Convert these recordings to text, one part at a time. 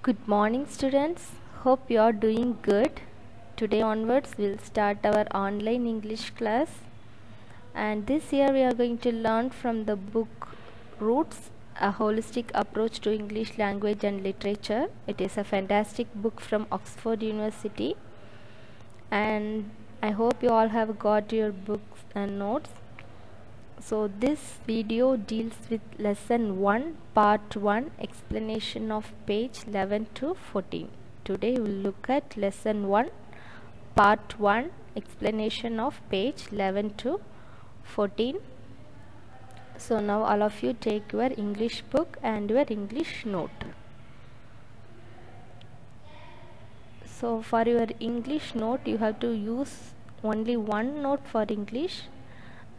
Good morning, students. Hope you are doing good. Today onwards, we'll start our online English class. And this year, we are going to learn from the book Roots, a holistic approach to English language and literature. It is a fantastic book from Oxford University. And I hope you all have got your books and notes. So this video deals with lesson 1 part 1 explanation of page 11 to 14. Today we will look at lesson 1 part 1 explanation of page 11 to 14. So now all of you take your English book and your English note. So for your English note you have to use only one note for English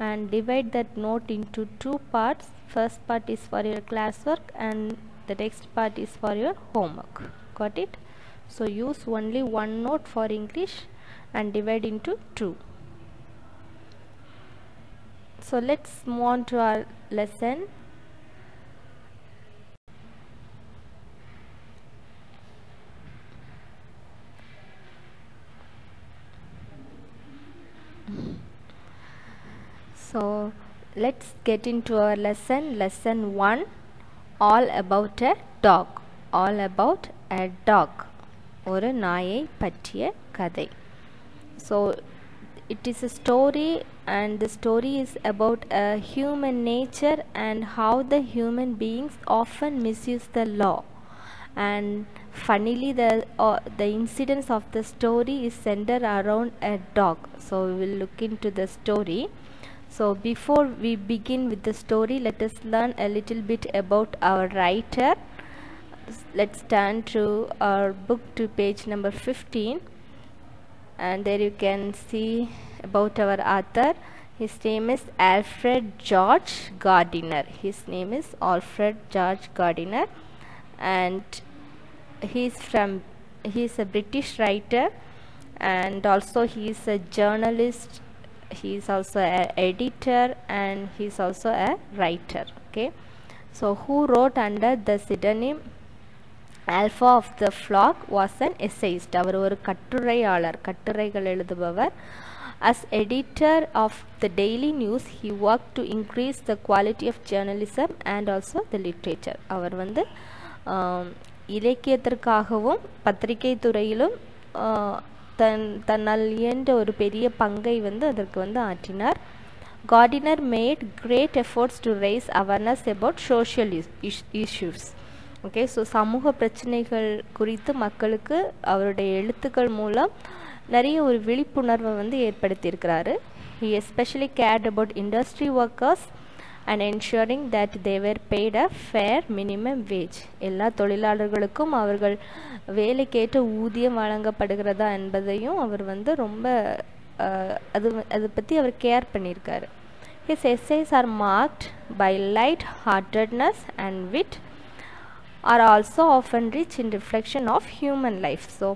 and divide that note into two parts. First part is for your classwork and the next part is for your homework. Got it? So use only one note for English and divide into two. So let's move on to our lesson. So let's get into our lesson 1, all about a dog. All about a dog. ஒரு நாயை பற்றிய கதை. So it is a story, and the story is about a human nature and how the human beings often misuse the law. And funnily the incidents of the story is centered around a dog. So we will look into the story. So before we begin with the story, let us learn a little bit about our writer. Let's turn to our book to page number 15, and there you can see about our author. His name is Alfred George Gardiner. His name is Alfred George Gardiner, and he's a British writer, and also he is a journalist. He is also an editor, and he is also a writer. Okay, so who wrote under the pseudonym Alpha of the Flock was an essayist. அவர் ஒரு கட்டுரையாளர், கட்டுரைகள் எழுதுபவர். As editor of the Daily News, he worked to increase the quality of journalism and also the literature. அவர் வந்து இலக்கியத்திற்காகவும் பத்திரிகை துறையிலும் தன்னால் இயன்ற ஒரு பெரிய பங்கை வந்து அதற்கு வந்து ஆற்றினார். Gardiner made great efforts to raise awareness about social issues. Okay, so சமூக பிரச்சனைகள் குறித்து மக்களுக்கு அவருடைய எழுத்துக்கள் மூலம் நிறைய ஒரு விழிப்புணர்வை வந்து ஏற்படுத்தியிருக்கிறாரு. He especially cared about industry workers and ensuring that they were paid a fair minimum wage. எல்லா தொழிலாளர்களுக்கும் அவர்கள் வேலைக்கேற்ற ஊதியம் வழங்கப்படுகிறதா என்பதையும் அவர் வந்து ரொம்ப அதை பற்றி அவர் கேர் பண்ணியிருக்காரு. His essays are marked by light heartedness and wit, are also often rich in reflection of human life. So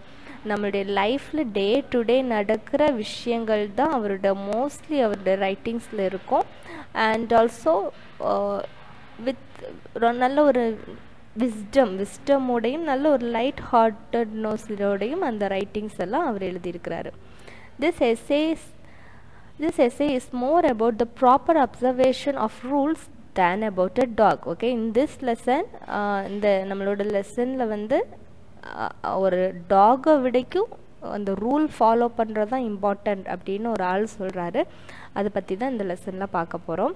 நம்மளுடைய லைஃப்பில் டே டு டே நடக்கிற விஷயங்கள் தான் அவரோட மோஸ்ட்லி அவரோட ரைட்டிங்ஸில் இருக்கும். அண்ட் ஆல்சோ வித் நல்ல ஒரு விஸ்டமோடையும் நல்ல ஒரு லைட் ஹார்ட்டட்னஸோடையும் அந்த ரைட்டிங்ஸ் எல்லாம் அவர் எழுதியிருக்கிறாரு. This essay is more about the proper observation of rules than about a dog. Okay, in this lesson இந்த நம்மளோட லெசனில் வந்து ஒரு டாகை விடைக்கும் அந்த ரூல் ஃபாலோ பண்ணுறது தான் இம்பார்ட்டண்ட் அப்படின்னு ஒரு ஆள் சொல்கிறாரு. அதை பற்றி தான் இந்த லெசனில் பார்க்க போகிறோம்.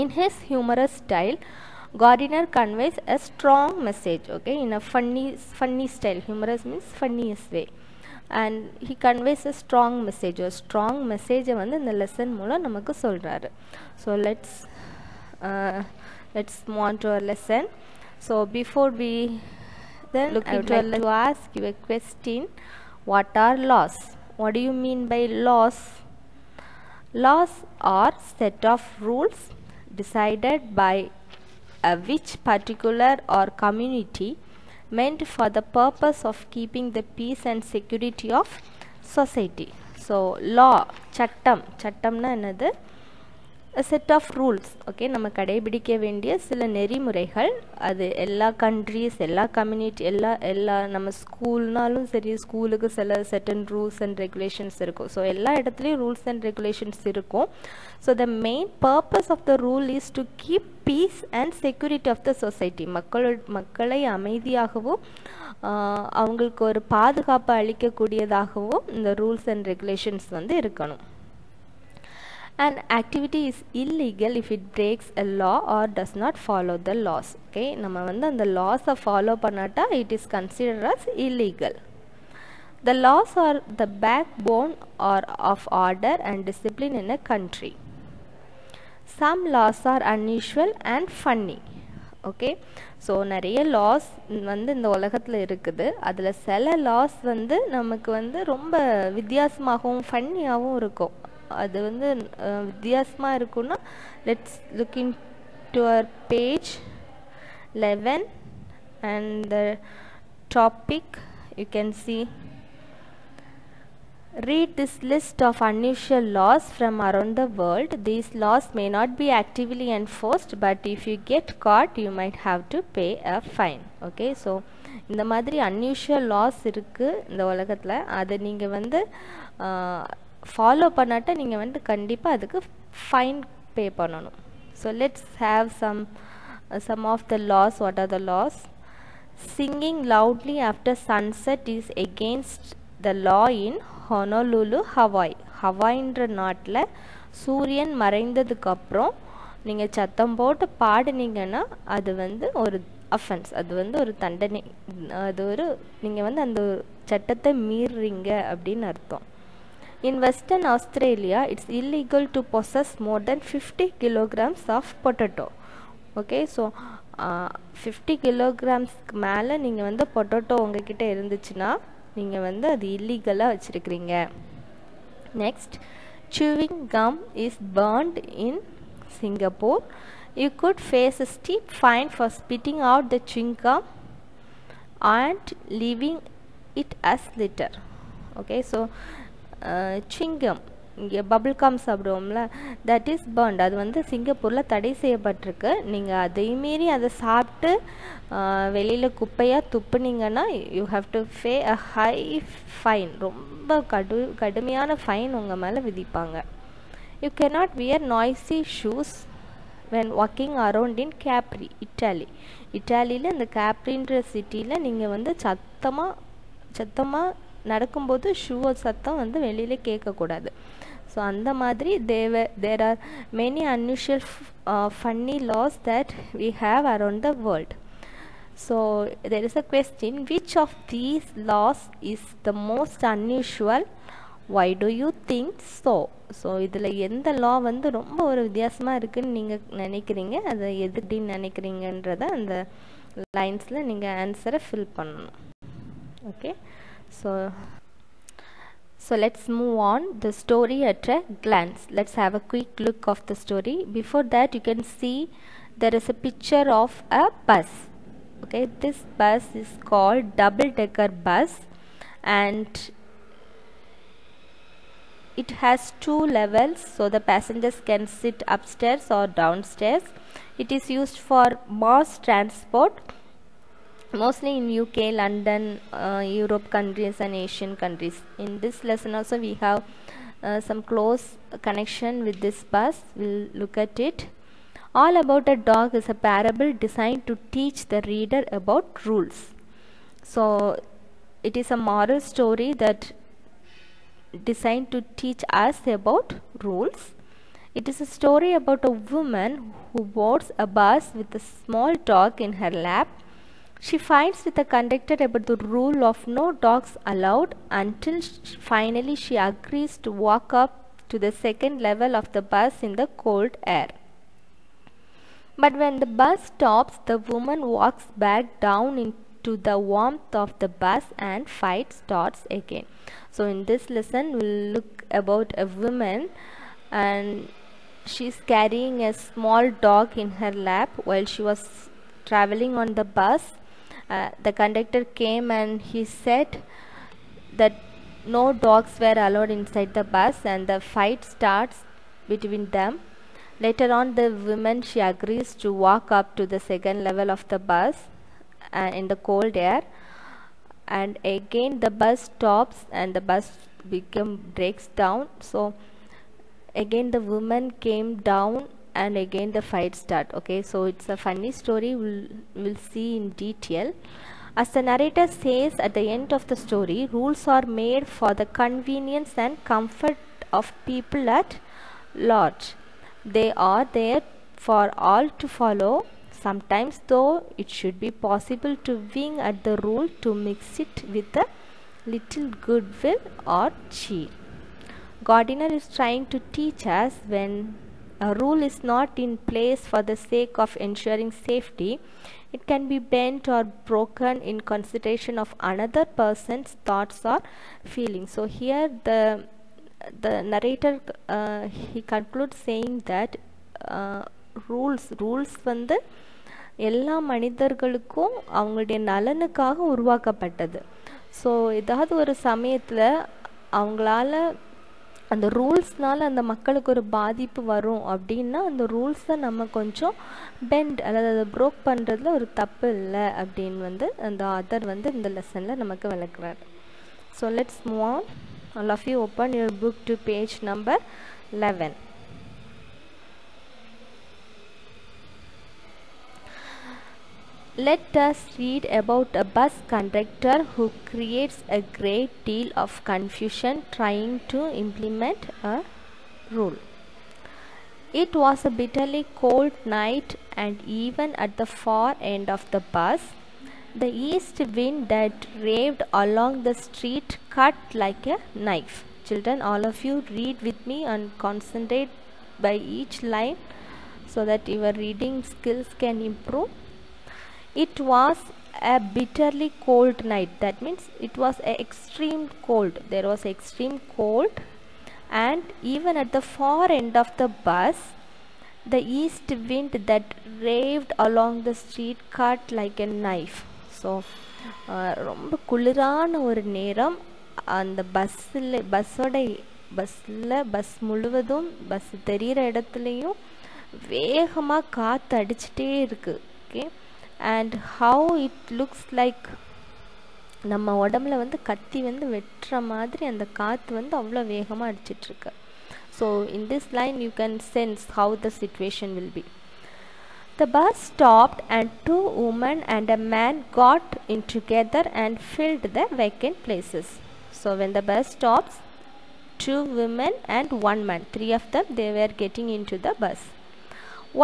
In his humorous style, Gardiner conveys a strong message, okay, in a funny style. Humorous means funniest way. And he conveys a strong message. ஒரு strong message வந்து இந்த லெசன் மூலம் நமக்கு சொல்கிறாரு. So let's move on to our lesson. So before we then look into our lesson, to ask you a question. What are laws? What do you mean by laws? Laws are set of rules decided by which particular or community meant for the purpose of keeping the peace and security of society. So law, சட்டம்னா என்னது? a set of rules. Okay, நம்ம கடைபிடிக்க வேண்டிய சில நெறிமுறைகள். அது எல்லா countries, எல்லா community, எல்லா நம்ம ஸ்கூல்னாலும் சரி, ஸ்கூலுக்கு சில செட்டன் ரூல்ஸ் அண்ட் ரெகுலேஷன்ஸ் இருக்கும். ஸோ எல்லா இடத்துலையும் ரூல்ஸ் அண்ட் ரெகுலேஷன்ஸ் இருக்கும். So the main purpose of the rule is to keep peace and security of the society. மக்களை அமைதியாகவும் அவங்களுக்கு ஒரு பாதுகாப்பு அளிக்கக்கூடியதாகவும் இந்த ரூல்ஸ் அண்ட் ரெகுலேஷன்ஸ் வந்து இருக்கணும். An activity is illegal if it breaks a law or does not follow the laws. Okay, நம்ம வந்து அந்த laws-அ follow பண்ணாட்டா it is considered as illegal. The laws are the backbone or of order and discipline in a country. Some laws are unusual and funny. Okay, so நிறைய loss வந்து இந்த உலகத்தில் இருக்குது. அதில் சில லாஸ் வந்து நமக்கு வந்து ரொம்ப வித்தியாசமாகவும் ஃபன்னியாகவும் இருக்கும். அது வந்து வித்தியாசமாக இருக்குன்னா let's look into our page 11 and the topic you can see. Read this list of unusual laws from around the world. These laws may not be actively enforced, but if you get caught you might have to pay a fine. Okay, so இந்த மாதிரி unusual laws இருக்குது இந்த உலகத்தில். அதை நீங்கள் வந்து follow பண்ணாட்ட நீங்கள் வந்து கண்டிப்பாக அதுக்கு ஃபைன் பே பண்ணணும். So let's have some of the laws. What are the laws? Singing loudly after sunset is against the law in Honolulu, Hawaii. ஹவாய்ன்ற நாட்டில் சூரியன் மறைந்ததுக்கப்புறம் நீங்கள் சத்தம் போட்டு பாடினீங்கன்னா அது வந்து ஒரு அஃபென்ஸ், அது வந்து ஒரு தண்டனை, அது ஒரு நீங்கள் வந்து அந்த சட்டத்தை மீறுறீங்க அப்படின்னு அர்த்தம். In Western Australia, it's illegal to possess more than 50 kilograms of potato. Okay, so 50 kilogramsக்கு மேலே நீங்கள் வந்து பொட்டேட்டோ உங்ககிட்ட இருந்துச்சுன்னா நீங்கள் வந்து அது இல்லீகலாக வச்சுருக்கிறீங்க. Next, chewing gum is burned in Singapore. You could face a steep fine for spitting out the chewing gum and leaving it as litter. Okay, so chewing gum, இங்கே பபிள் கம் சாப்பிடுவோம்ல, that is burnt. அது வந்து சிங்கப்பூரில் தடை செய்யப்பட்டிருக்கு. நீங்கள் அதை மீறி அதை சாப்பிட்டு வெளியில் குப்பையாக துப்புனீங்கன்னா you have to pay a high fine. ரொம்ப கடுமையான ஃபைன் உங்கள் மேலே விதிப்பாங்க. You cannot wear noisy shoes when walking around in Capri, Italy. இட்டாலியில் இந்த கேப்ரின்ற சிட்டியில் நீங்கள் வந்து சத்தமாக நடக்கும்போது ஷூ சத்தம் வந்து வெளியில் கேட்கக்கூடாது. ஸோ அந்த மாதிரி there are many unusual funny laws that we have around the world. So there is a question, which of these laws is the most unusual? Why do you think so? So இதில் எந்த லா வந்து ரொம்ப ஒரு வித்தியாசமாக இருக்குதுன்னு நீங்கள் நினைக்கிறீங்க, அதை எதுன்னு நினைக்கிறீங்கன்றத அந்த லைன்ஸில் நீங்கள் ஆன்சரை ஃபில் பண்ணணும். Okay, so let's move on the story at a glance. Let's have a quick look of the story. Before that, you can see there is a picture of a bus. Okay, this bus is called double decker bus and it has 2 levels, so the passengers can sit upstairs or downstairs. It is used for mass transport, mostly in UK, London, Europe countries and Asian countries. In this lesson also we have some close connection with this bus. We'll look at it. All About a Dog is a parable designed to teach the reader about rules. So it is a moral story that designed to teach us about rules. It is a story about a woman who boards a bus with a small dog in her lap. She fights with the conductor about the rule of no dogs allowed until finally she agrees to walk up to the second level of the bus in the cold air. But when the bus stops, the woman walks back down into the warmth of the bus and fight starts again. So in this lesson we'll look about a woman and she's carrying a small dog in her lap while she was traveling on the bus. The conductor came and he said that no dogs were allowed inside the bus, and the fight starts between them. Later on, the woman, she agrees to walk up to the second level of the bus in the cold air, and again the bus stops and the bus breaks down. So again the woman came down and again the fight start. Okay, so it's a funny story. We'll see in detail. As the narrator says at the end of the story, rules are made for the convenience and comfort of people at large. They are there for all to follow. Sometimes, though, it should be possible to wing at the rule to mix it with a little goodwill or cheer. Gardiner is trying to teach us when a rule is not in place for the sake of ensuring safety, it can be bent or broken in consideration of another person's thoughts or feelings. So here the narrator he concludes saying that rules வந்து எல்லா மனிதர்களுக்கும் அவங்களுடைய நலனுக்காக உருவாக்கப்பட்டது. So ஏதாவது ஒரு சமயத்தில் அவங்களால அந்த ரூல்ஸ்னால் அந்த மக்களுக்கு ஒரு பாதிப்பு வரும் அப்படின்னா அந்த ரூல்ஸை நம்ம கொஞ்சம் பெண்ட் அல்லது அதை ப்ரோக் பண்ணுறதுல ஒரு தப்பு இல்லை அப்படின்னு வந்து அந்த ஆதர் வந்து இந்த லெசனில் நமக்கு விளக்குறார். So let's move on. All of you open your book to page number 11. Let us read about a bus conductor who creates a great deal of confusion trying to implement a rule. It was a bitterly cold night, and even at the far end of the bus, the east wind that raved along the street cut like a knife. Children, all of you read with me and concentrate by each line so that your reading skills can improve. It was a bitterly cold night. That means it was an extreme cold. There was extreme cold, and even at the far end of the bus, the east wind that raved along the street cut like a knife. So ரொம்ப குளிரான ஒரு நேரம் அந்த bus முழுவதும் bus தெரிகிற இடத்துலையும் வேகமாக காற்று அடிச்சுட்டே இருக்குது. Okay, and how it looks like நம்ம உடம்புல வந்து கத்தி வந்து வெட்டுற மாதிரி அந்த காற்று வந்து அவ்வளோ வேகமாக அடிச்சிட்ருக்கு. So in this line you can sense how the situation will be. The bus stopped and two women and a man got in together and filled the vacant places. So when the bus stops, two women and one man, three of them, they were getting into the bus.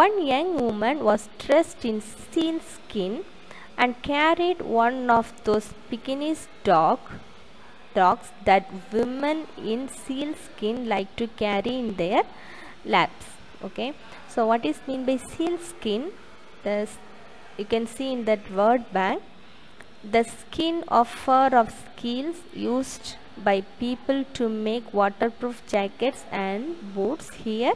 One young woman was dressed in seal skin and carried one of those Pekingese dogs that women in seal skin like to carry in their laps. Okay, so what is mean by seal skin? You can see in that word bank, the skin of fur of seals used by people to make waterproof jackets and boots, here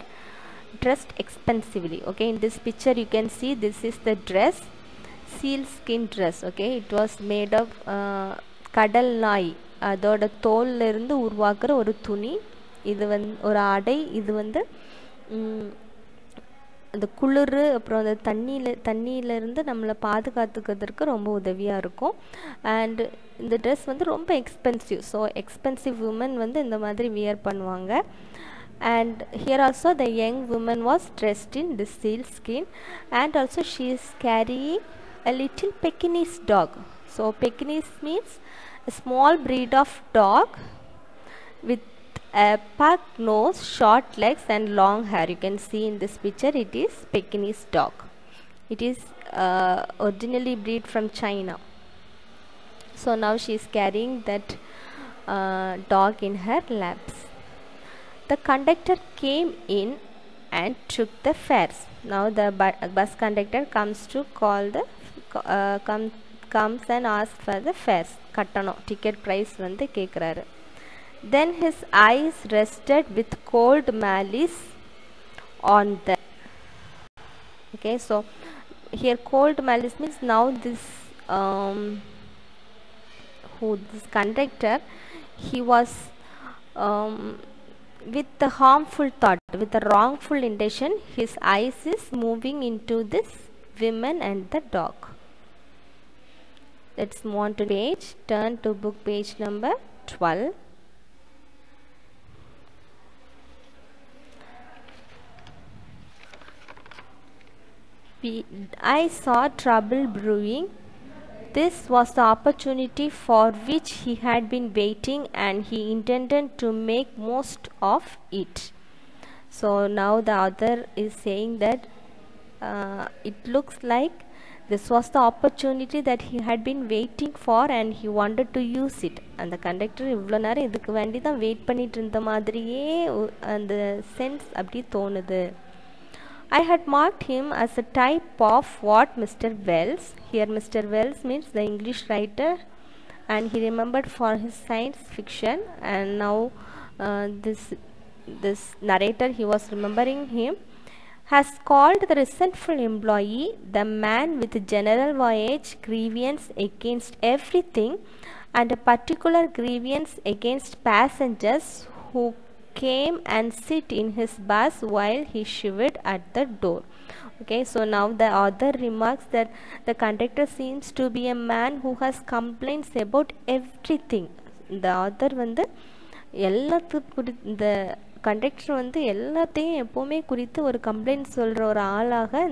dressed expensively. Okay, in this picture you can see this is the dress, seal skin dress. Okay, it was made of கடல் நாய் அதோட தோல்ல இருந்து உருவாக்குற ஒரு துணி. இது வந்து ஒரு ஆடை. இது வந்து அந்த குளிர் அப்புறம் அந்த தண்ணியிலேருந்து நம்மளை பாதுகாத்துக்கிறதுக்கு ரொம்ப உதவியாக இருக்கும். அண்ட் இந்த ட்ரெஸ் வந்து ரொம்ப எக்ஸ்பென்சிவ். ஸோ எக்ஸ்பென்சிவ் உமன் வந்து இந்த மாதிரி வியர் பண்ணுவாங்க. And here also the young woman was dressed in this seal skin, and also she is carrying a little Pekingese dog. So Pekingese means a small breed of dog with a pug nose, short legs and long hair. You can see in this picture it is Pekingese dog. It is originally breed from China. So now she is carrying that dog in her laps. The conductor came in and took the fares. Now the bus conductor comes to call the comes and asks for the fares. கட்டணம், ticket price வந்து கேட்குறாரு. Then his eyes rested with cold malice on them. Okay, so here cold malice means now this this conductor, he was with the harmful thought, with the wrongful intention, his eyes is moving into this woman and the dog. Let's move on to page. Turn to book page number 12. I saw trouble brewing. This was the opportunity for which he had been waiting, and he intended to make most of it. So now the author is saying that it looks like this was the opportunity that he had been waiting for and he wanted to use it. And the conductor இவ்வளோ நேரம் இதுக்கு வேண்டி தான் wait பண்ணிட்டு இருந்த மாதிரியே அந்த sense அப்படி தோணுது. I had marked him as a type of what Mr. Wells, here Mr. Wells means the English writer, and he remembered for his science fiction, and now this narrator, he was remembering him, has called the resentful employee the man with general voyage grievance against everything and a particular grievance against passengers who came and sit in his bus while he shivered at the door. Okay, so now the author remarks that the conductor seems to be a man who has complaints about everything. The author வந்து எல்லாத்துக்கு இந்த conductor வந்து எல்லாத்தையும் எப்போவுமே குறித்து ஒரு complaint சொல்கிற ஒரு ஆளாக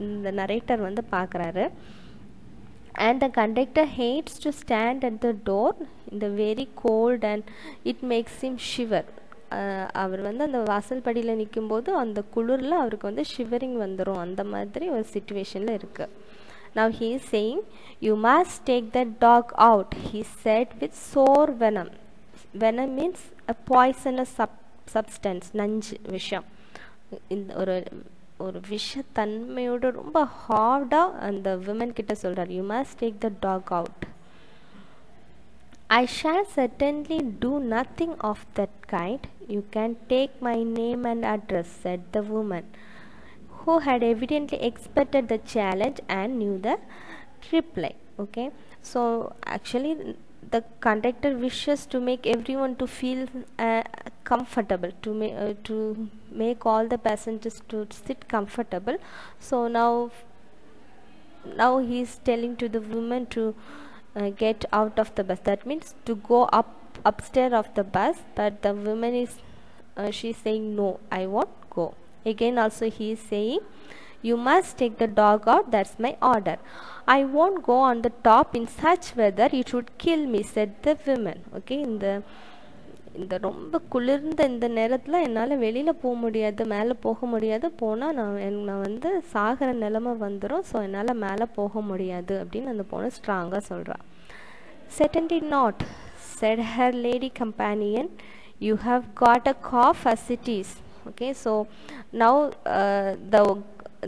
இந்த நரேட்டர் வந்து பார்க்குறாரு. And the conductor hates to stand at the door in the very cold and it makes him shiver. அவர் வந்து அந்த வாசல் படியில் நிற்கும்போது அந்த குளிரில் அவருக்கு வந்து ஷிவரிங் வந்துடும், அந்த மாதிரி ஒரு சிச்சுவேஷனில் இருக்குது. Now he is saying, you must take that dog out, he said with sore venom. Venom means a poisonous substance, நஞ்சு, விஷம். இந்த ஒரு விஷத்தன்மையோட ரொம்ப ஹார்டாக அந்த விமன் கிட்ட சொல்கிறார், you must take the dog out. I shall certainly do nothing of that kind. You can take my name and address, said the woman, who had evidently expected the challenge and knew the reply. Okay, so actually the conductor wishes to make everyone to feel comfortable, to make all the passengers to sit comfortable. So now he is telling to the woman to get out of the bus. That means to go upstairs of the bus, but the woman is she is saying no, I won't go. Again also he is saying, you must take the dog out, that's my order. I won't go on the top in such weather, it would kill me, said the woman. Okay, இந்த ரொம்ப குளிர்ந்த இந்த நேரத்தில் என்னால் வெளியில் போக முடியாது, மேலே போக முடியாது, போனால் நான் வந்து சாகிற நிலமை வந்துடும், ஸோ என்னால் மேலே போக முடியாது அப்படின்னு அந்த பொண்ணு ஸ்ட்ராங்காக சொல்கிறாள். Certainly not, said her lady companion, you have got a cough as it is. Okay, so now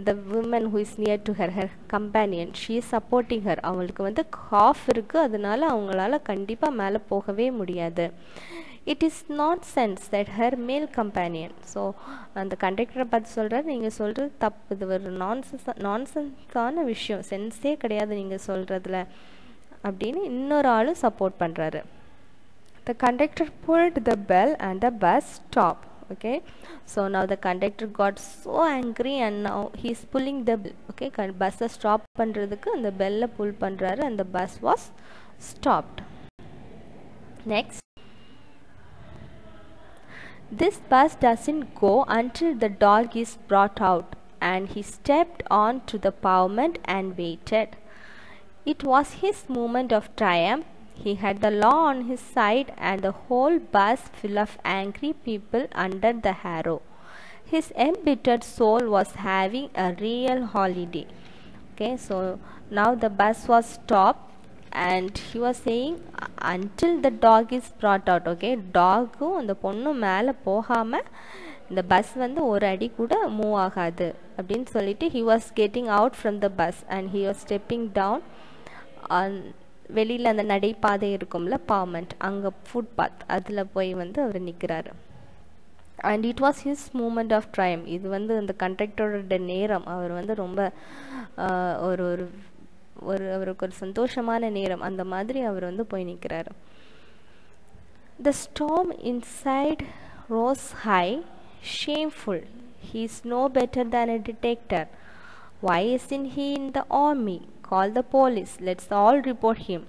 the woman who is near to her companion, she is supporting her. அவங்களுக்கு வந்து காஃப் இருக்குது, அதனால அவங்களால கண்டிப்பாக மேலே போகவே முடியாது. It is nonsense, said her male companion. So அந்த கண்டக்டரை பார்த்து சொல்கிறார், நீங்கள் சொல்கிறது தப்பு, இது ஒரு நான்சென்ஸான விஷயம், சென்ஸே கிடையாது நீங்கள் சொல்கிறதுல அப்படின்னு இன்னொரு ஆளும் சப்போர்ட் பண்ணுறாரு. The conductor pulled the bell and the bus stopped. Okay, so now the conductor got so angry and now he is pulling the bell. Okay, bus stop பண்றதுக்கு அந்த bell pull பண்றாரு and the bus was stopped. Next, this bus doesn't go until the dog is brought out, and he stepped on to the pavement and waited. It was his moment of triumph. He had the law on his side and the whole bus full of angry people under the harrow. His embittered soul was having a real holiday. Okay, so now the bus was stopped and he was saying until the dog is brought out. Okay, டாகும் அந்த பொண்ணும் மேலே போகாமல் இந்த bus வந்து ஒரு அடி கூட move ஆகாது அப்படின்னு சொல்லிட்டு he was getting out from the bus and he was stepping down on வெளியில் அந்த நடைபாதை இருக்கும்ல, பாவ்மெண்ட், அங்கே ஃபுட்பாத், அதில் போய் வந்து அவர் நிற்கிறாரு. And it was his moment of triumph. இது வந்து அந்த கண்டக்டரோட நேரம், அவர் வந்து ரொம்ப ஒரு ஒரு அவருக்கு ஒரு சந்தோஷமான நேரம், அந்த மாதிரி அவர் வந்து போய் நிற்கிறாரு. The storm inside rose high. Shameful. He is no better than a detector. Why isn't he in the army? Call the police. Let's all report him.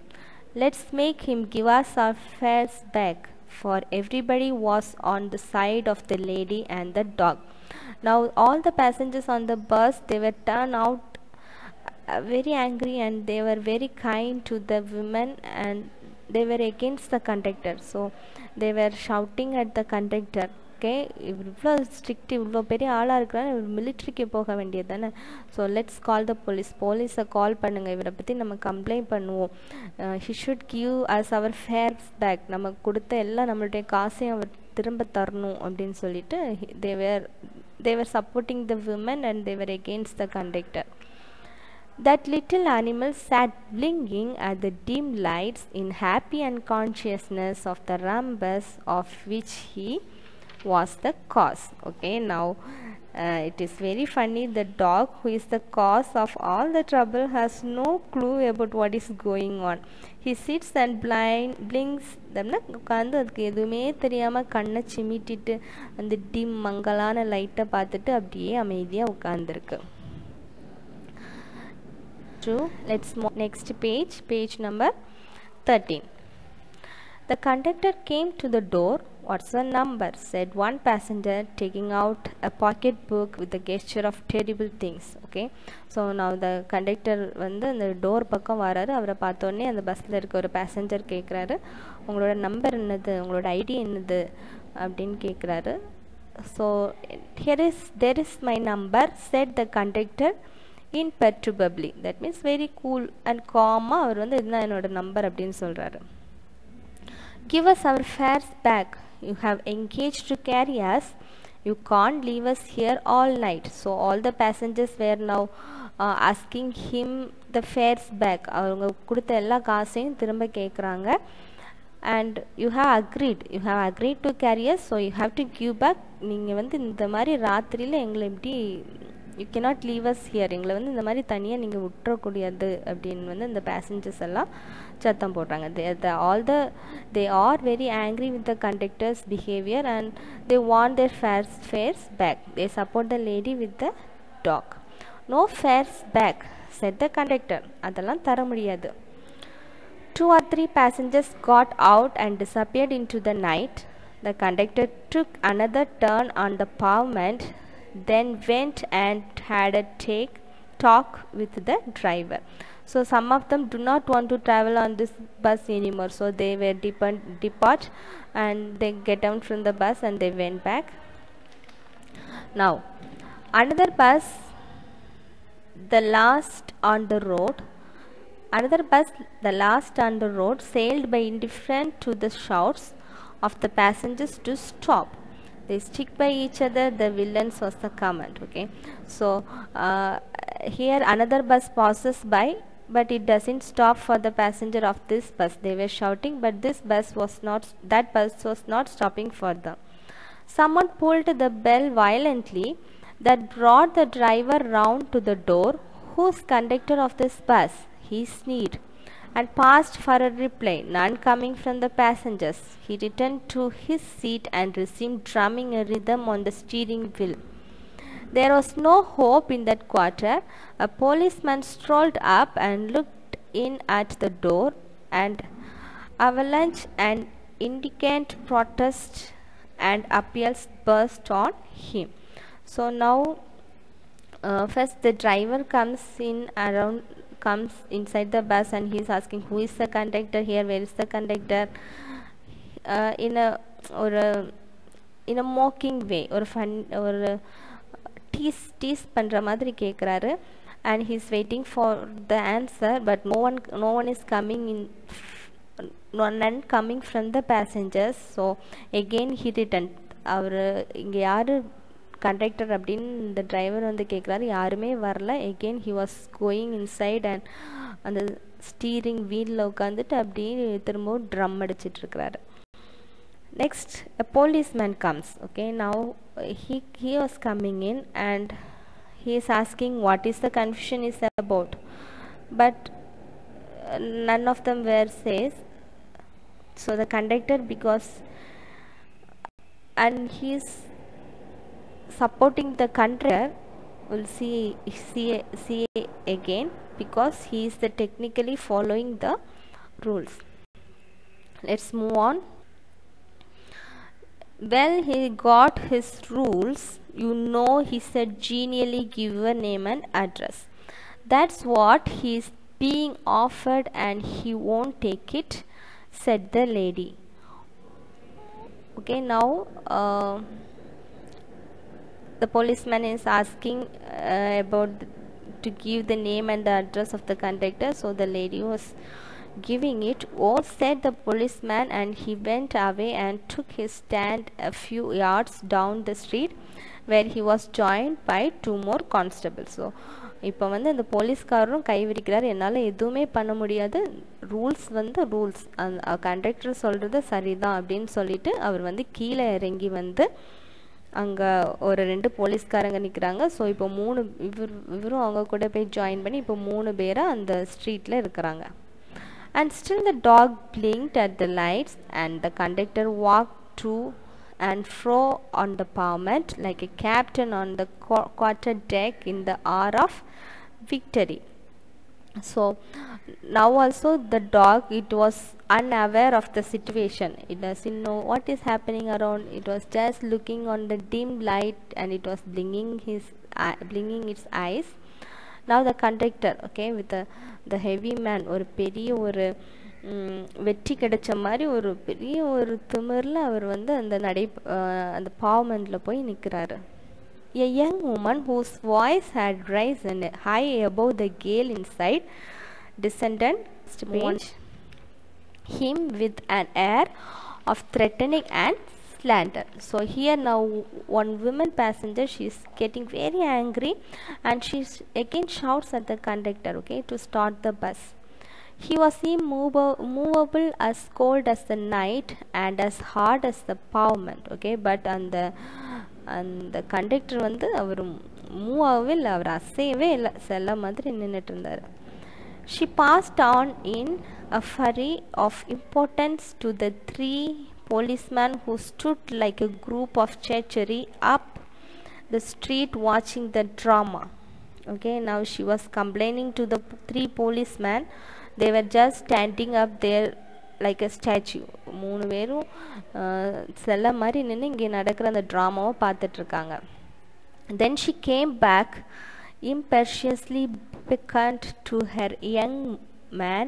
Let's make him give us our fares back. For everybody was on the side of the lady and the dog. Now all the passengers on the bus, they were turned out very angry, and they were very kind to the women, and they were against the conductor. So they were shouting at the conductor. Okay, இவர் இவ்வளோ strict, இவ்வளோ பெரிய ஆளாக இருக்கிறாரு, இவர் மிலிட்ரிக்கு போக வேண்டியது தானே. ஸோ லெட்ஸ் கால் த போலீஸை கால் பண்ணுங்கள், இவரை பற்றி நம்ம கம்ப்ளைண்ட் பண்ணுவோம். He should give us our fares back. நம்ம கொடுத்த எல்லாம் நம்மளுடைய காசையும் அவர் திரும்ப தரணும் அப்படின்னு சொல்லிட்டு they were supporting the women and they were against the conductor. That little animal sat blinking at the dim lights in happy unconsciousness of the rumpus of which he was the cause. Okay, now it is very funny. The dog, who is the cause of all the trouble, has no clue about what is going on. He sits and blinks. உட்காந்து அதுக்கு எதுவுமே தெரியாமல் கண்ணை சிமிட்டிட்டு அந்த dim மங்கலான லைட்டை பார்த்துட்டு அப்படியே அமைதியாக உட்காந்துருக்கு. Let's next page number 13. The conductor came to the door. What's the number? Said one passenger, taking out a pocket book with a gesture of terrible things. Okay, so now the conductor வந்து அந்த door பக்கம் வராரு. அவரை பார்த்தோன்னே அந்த பஸ்ஸில் இருக்க ஒரு பேசஞ்சர் கேட்குறாரு, உங்களோட நம்பர் என்னது, உங்களோட ஐடி என்னது அப்படின்னு கேட்குறாரு. So there is my number, said the conductor imperturbably. That means very cool and calm. அவர் வந்து இதுதான் என்னோட நம்பர் அப்படின்னு சொல்கிறாரு. Give us our fares back. You have engaged to carry us. You can't leave us here all night. So all the passengers were now asking him the fares back. அவங்க கொடுத்த எல்லா காசையும் திரும்ப கேட்குறாங்க. And you have agreed to carry us, so you have to give back. நீங்கள் வந்து இந்த மாதிரி ராத்திரியில் எங்களை எப்படி, you cannot leave as here, எங்களை வந்து இந்த மாதிரி தனியாக நீங்கள் விட்டுறக்கூடாது அப்படின்னு வந்து இந்த பேசஞ்சர்ஸ் எல்லாம் சத்தம் போடுறாங்க. they are very angry with the conductor's behavior and they want their fares back. They support the lady with the dog. No fares back, said the conductor. அதெல்லாம் தர முடியாது. 2 or 3 passengers got out and disappeared into the night. The conductor took another turn on the pavement, then went and had a talk with the driver. So some of them do not want to travel on this bus anymore, so they were depart and they get down from the bus and they went back. Now another bus, the last on the road, sailed by indifferent to the shouts of the passengers to stop. They stick by each other, the villains, was the comment. Okay, so here another bus passes by, but it doesn't stop for the passenger of this bus. They were shouting, but that bus was not stopping for them. Someone pulled the bell violently. That brought the driver round to the door. Who's conductor of this bus? He sneered and paused for a reply. None coming from the passengers. He returned to his seat and resumed drumming a rhythm on the steering wheel. There was no hope in that quarter. A policeman strolled up and looked in at the door, and avalanche and indignant protest and appeals burst on him. So now first the driver comes inside the bus and he is asking, who is the conductor here, where is the conductor, in a mocking way, or fun, or tease பண்ற மாதிரி கேட்குறாரு. And he is waiting for the answer, but no one is coming in, none coming from the passengers. So again he returned. அவர் இங்கே யார் conductor அப்படின்னு இந்த driver வந்து கேட்குறாரு, யாருமே வரல. Again he was going inside and அந்த ஸ்டீரிங் வீலில் உட்காந்துட்டு அப்படியே திரும்பவும் ட்ரம் அடிச்சிட்ருக்கிறாரு. Next a policeman comes. Okay, now he was coming in and he is asking what is the confusion is about, but none of them were says. So the conductor, because and he's supporting the conductor. We'll see again, because he is the technically following the rules. Let's move on. Well, he got his rules, he said, genially give a name and address. That's what he's being offered and he won't take it, said the lady. Okay, now the policeman is asking to give the name and the address of the conductor. So the lady was giving it. Oh, said the policeman, and he went away and took his stand a few yards down the street, where he was joined by 2 more constables. So இப்போ வந்து அந்த போலீஸ்காரரும் கைவிரிக்கிறார், என்னால் எதுவுமே பண்ண முடியாது, rules வந்து rules, அந்த conductor சொல்கிறது சரிதான் அப்படின்னு சொல்லிட்டு அவர் வந்து கீழே இறங்கி வந்து அங்கே ஒரு 2 போலீஸ்காரங்க நிற்கிறாங்க. ஸோ இப்போ 3 இவரும் அவங்க கூட போய் ஜாயின் பண்ணி இப்போ 3 பேராக அந்த ஸ்ட்ரீட்டில் இருக்கிறாங்க. And still the dog blinked at the lights, and the conductor walked to and fro on the pavement like a captain on the quarter deck in the hour of victory. So now also the dog, it was unaware of the situation. It doesn't know what is happening around. It was just looking on the dim light, and it was blinking its eyes. Now the conductor, okay, with the heavy man, ஒரு பெரிய ஒரு வெற்றி கிடைச்ச மாதிரி ஒரு பெரிய ஒரு திமிரில் அவர் வந்து அந்த பாவமெண்டில் போய் நிற்கிறாரு. A young woman whose voice had risen high above the gale inside descended him with an air of threatening and slander. So here now one woman passenger, she is getting very angry, and she again shouts at the conductor, okay, to start the bus. He was immovable, as cold as the night and as hard as the pavement, okay, but அந்த conductor வந்து அவர் move ஆகவே இல்லை, அவர் அசையவே இல்லை, செல்ல மாதிரி நின்றுட்டு இருந்தார். She passed on in a flurry of importance to the 3 policemen who stood like a group of treachery up the street watching the drama. Okay, now she was complaining to the 3 policemen. They were just standing up there like a statue. 3 பேரும் செல்ல மாதிரி நின்று இங்கே நடக்கிற அந்த ட்ராமாவை பார்த்துட்ருக்காங்க. Then she came back, impetuously beckoned to her young man,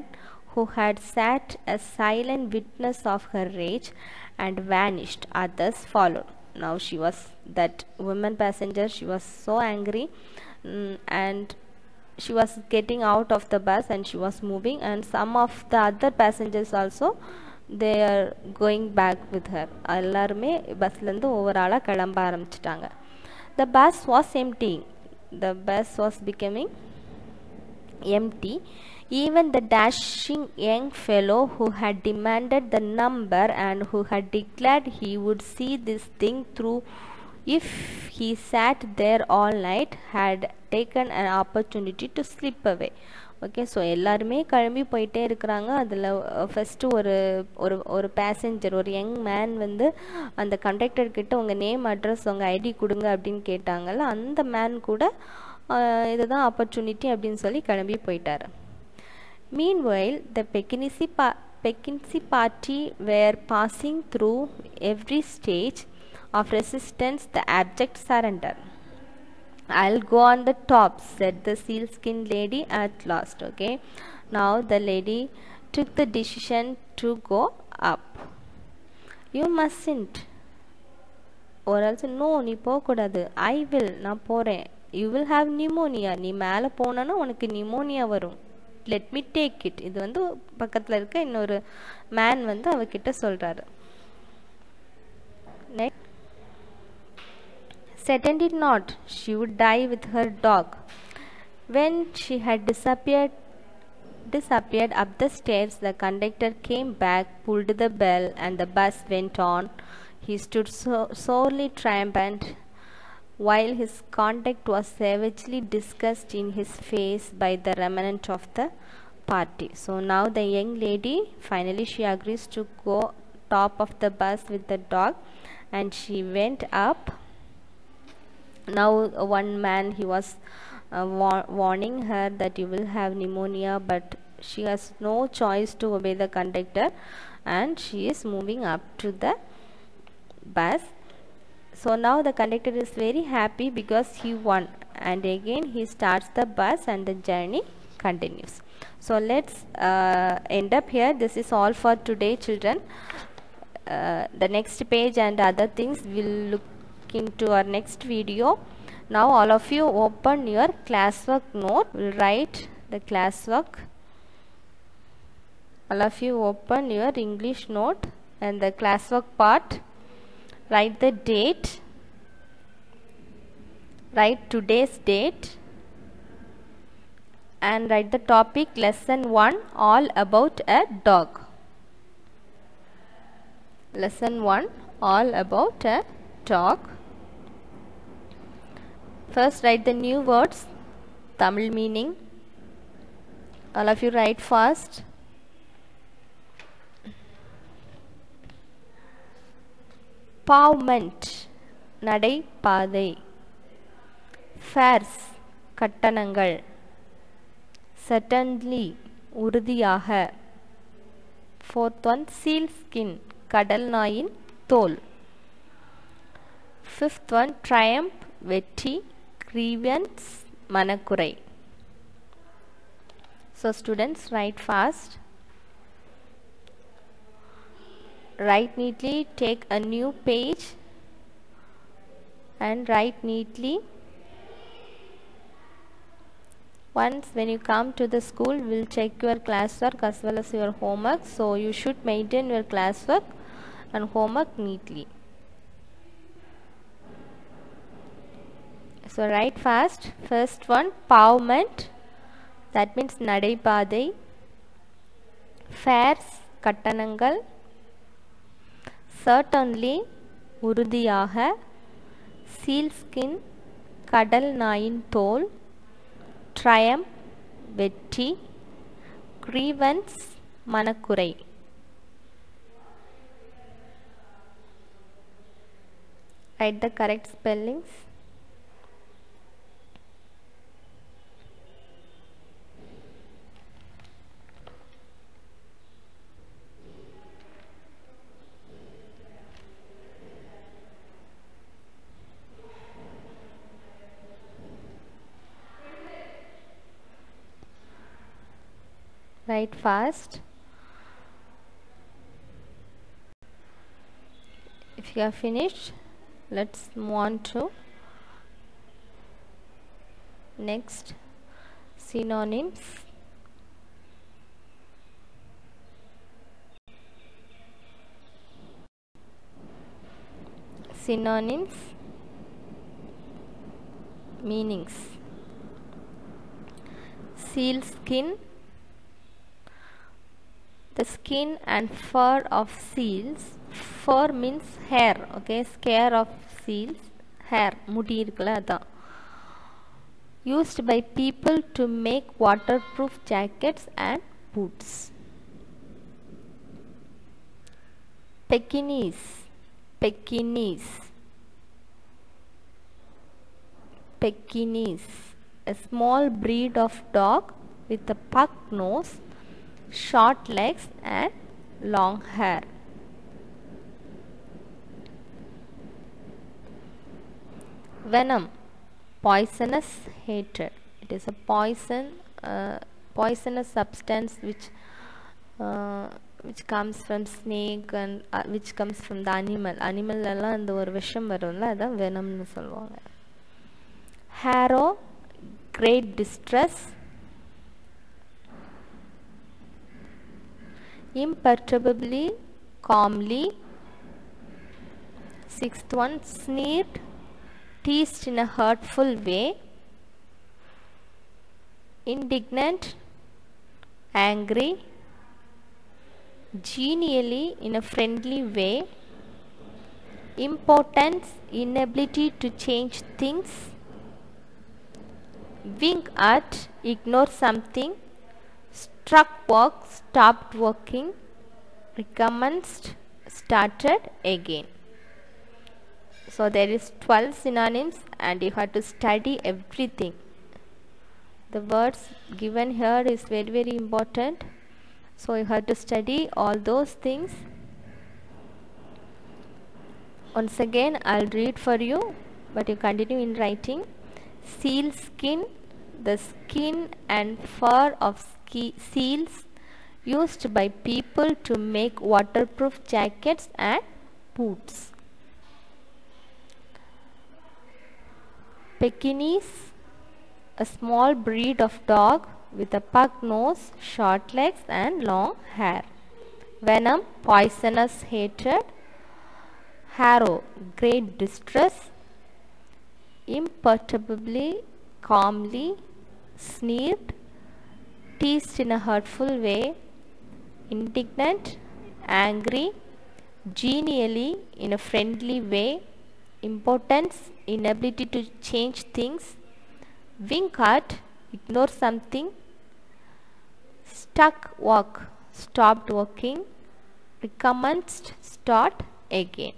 who had sat a silent witness of her rage, and vanished. Others followed. Now she was, that woman passenger, she was so angry, and she was getting out of the bus and she was moving, and some of the other passengers also, they are going back with her. எல்லாருமே பஸ்லேருந்து ஓவராலாக கிளம்ப ஆரம்பிச்சிட்டாங்க. The bus was emptying. The bus was becoming empty. Even the dashing young fellow who had demanded the number and who had declared he would see this thing through if he sat there all night had taken an opportunity to slip away. Okay, so எல்லாருமே கிளம்பி போயிட்டே இருக்கிறாங்க. அதில் first ஒரு passenger, ஒரு young man வந்து அந்த கண்டக்டர்கிட்ட உங்கள் நேம், அட்ரஸ், உங்கள் ஐடி கொடுங்க அப்படின்னு கேட்டாங்கல்ல, அந்த மேன் கூட இதுதான் ஆப்பர்ச்சுனிட்டி அப்படின்னு சொல்லி கிளம்பி போயிட்டார். Meanwhile, the Pekingese party were passing through every stage of resistance, the abject surrender. I'll go on the top, said the sealskin lady at last. Okay, now the lady took the decision to go up. You mustn't, or else no, நீ போகக்கூடாது. I will, நான் போகிறேன். You will have pneumonia. நீ மேலே போனோன்னா உனக்கு pneumonia வரும். Let me take it. இது வந்து பக்கத்தில் இருக்க இன்னொரு மேன் வந்து அவகிட்ட சொல்கிறாரு. Next, certainly not. She would die with her dog. When she had disappeared up the stairs, the conductor came back, pulled the bell, and the bus went on. He stood sorely triumphant, while his conduct was savagely discussed in his face by the remnant of the party. So now the young lady, finally she agrees to go top of the bus with the dog, and she went up. Now one man, he was warning her that you will have pneumonia, but she has no choice to obey the conductor, and she is moving up to the bus. So now the conductor is very happy because he won, and again he starts the bus and the journey continues. So let's end up here. This is all for today, children. The next page and other things we'll look into our next video. Now all of you open your classwork note. We'll write the classwork. All of you open your English note and the classwork part. Write the date. Write today's date. And write the topic lesson 1, all about a dog. Lesson 1, all about a dog. First write the new words, Tamil meaning. All of you write fast. Pavement, nadai paadai. Fares, kattanangal. Certainly, urudiyaga. Fourth one, seal skin, kadal nayin thol. Fifth one, triumph, vetti, grievance, manakurai. So students, write fast. Write neatly, take a new page and write neatly. Once when you come to the school, we'll check your classwork as well as your homework. So you should maintain your classwork and homework neatly. So write fast. First one, pavement, that means nadai paadai. Fares, kattanangal. Certainly, urudiyaga. Seal skin, kadal nayin thol. Triumph, vetti. Grievance, manakurai. Write the correct spellings. Write fast. If you are finished, let's move on to next synonyms. Synonyms, meanings. Seal skin, the skin and fur of seals. Fur means hair, okay, scare of seals, hair, mudi irukla adha. Used by people to make waterproof jackets and boots. Pekingese, Pekingese, Pekingese, a small breed of dog with a pug nose, short legs and long hair. Venom, poisonous, hatred. It is a poisonous substance which comes from snake and which comes from the animal. Animal எல்லாம் அந்த ஒரு விஷம் வரும்ல, அதான் venomனு சொல்லுவாங்க. Harrow, great distress. Imperturbably, calmly. Sixth one, sneered, teased in a hurtful way. Indignant, angry. Genially, in a friendly way. Impotence, inability to change things. Wink at, ignore something. Struck work, stopped working. Recommenced, started again. So there is 12 synonyms and you have to study everything. The words given here is very important. So you have to study all those things. Once again I'll read for you, but you continue in writing. Seal skin, the skin and fur of seals used by people to make waterproof jackets and boots. Pekingese, a small breed of dog with a pug nose, short legs and long hair. Venom, poisonous hatred. Harrow, great distress. Imperturbably, calmly, sneered, teased in a hurtful way. Indignant, angry, genially, in a friendly way. Impotence, inability to change things. Wink at, ignore something. Stuck walk, stopped walking. Recommenced, start again.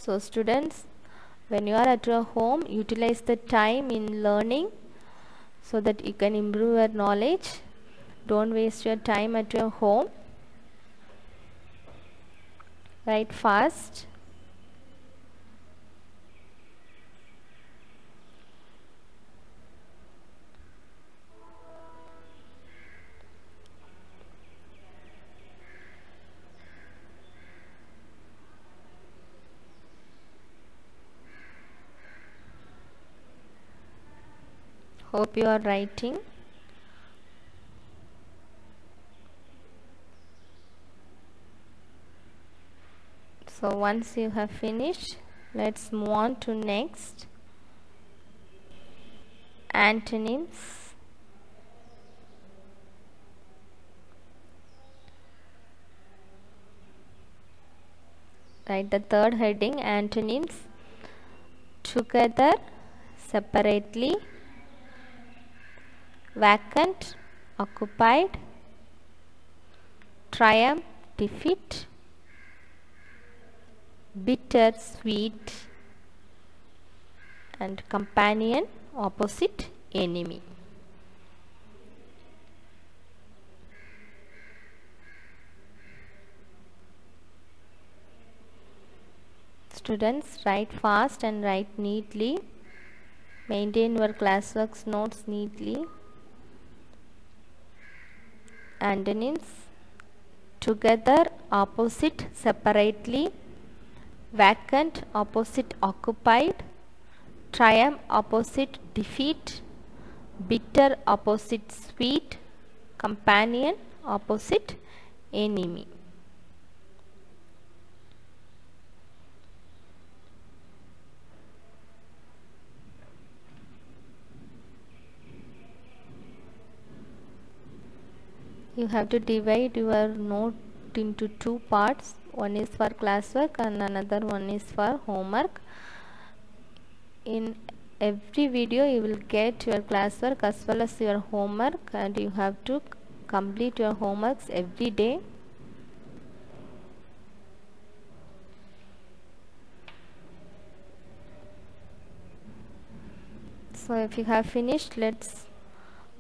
So students, when you are at your home, utilize the time in learning so that you can improve your knowledge. Don't waste your time at your home. Write fast. Hope you are writing. So once you have finished, let's move on to next. Antonyms. Write the third heading, antonyms. Together, separately. Vacant, occupied. Triumph, defeat. Bitter, sweet. And companion, opposite, enemy. Students, write fast and write neatly. Maintain your classwork notes neatly. Antonyms. Together, opposite, separately. Vacant, opposite, occupied. Triumph, opposite, defeat. Bitter, opposite, sweet. Companion, opposite, enemy. You have to divide your note into two parts. One is for classwork and another one is for homework. In every video you will get your classwork as well as your homework, and you have to complete your homeworks every day. So if you have finished, let's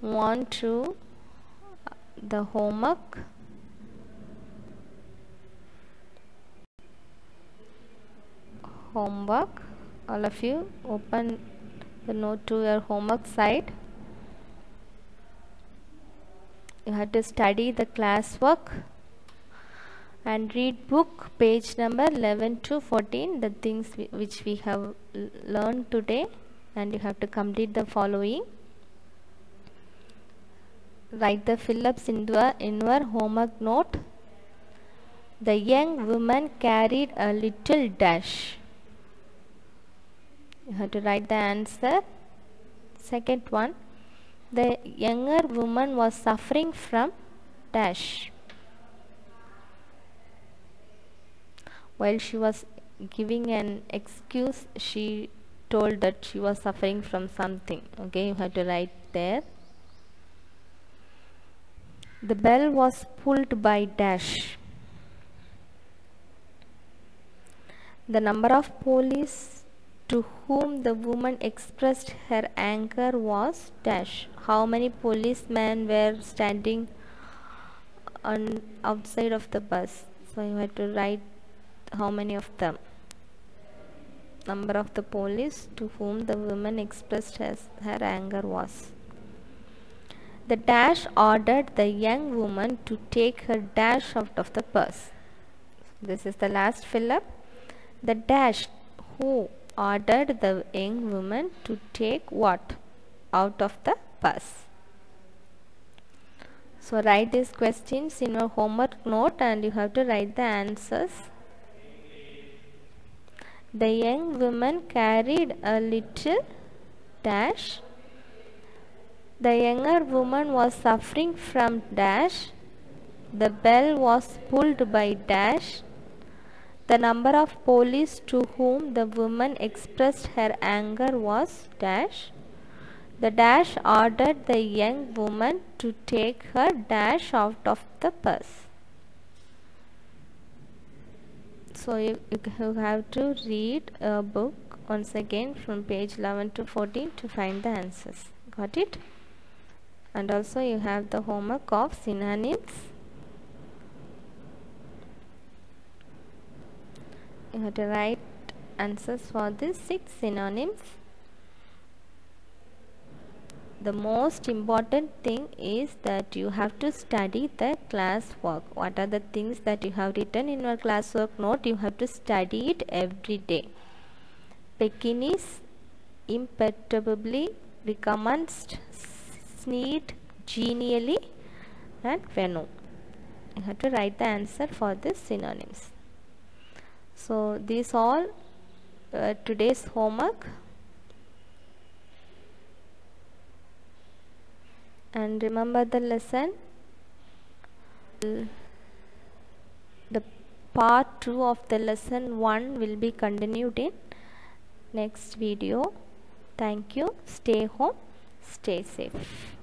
move on to the homework. All of you open the note to your homework side. You have to study the classwork and read book page number 11 to 14, the things which we have learned today, and you have to complete the following. Write the fill-ups in your homework note. The young woman carried a little dash. You have to write the answer. Second one, the younger woman was suffering from dash. While she was giving an excuse, she told that she was suffering from something. Okay, you have to write there. The bell was pulled by dash. The number of police to whom the woman expressed her anger was dash. How many policemen were standing on outside of the bus? So you have to write how many of them. Number of the police to whom the woman expressed her anger was. The dash ordered the young woman to take her dash out of the bus. This is the last fill up. The dash who ordered the young woman to take what out of the bus. So write these questions in your homework note and you have to write the answers. The young woman carried a little dash. The younger woman was suffering from dash. The bell was pulled by dash. The number of police to whom the woman expressed her anger was dash. The dash ordered the young woman to take her dash out of the bus. So you have to read a book once again from page 11 to 14 to find the answers. Got it? And also you have the homework of synonyms. You have to write answers for these 6 synonyms. The most important thing is that you have to study the class work. What are the things that you have written in your classwork note? You have to study it every day. Pekingese imperturbably, recommenced, sneered genially, and Venu. You have to write the answer for these synonyms. So these all today's homework. And remember the lesson. The part 2 of the lesson 1 will be continued in next video. Thank you. Stay home. Stay safe.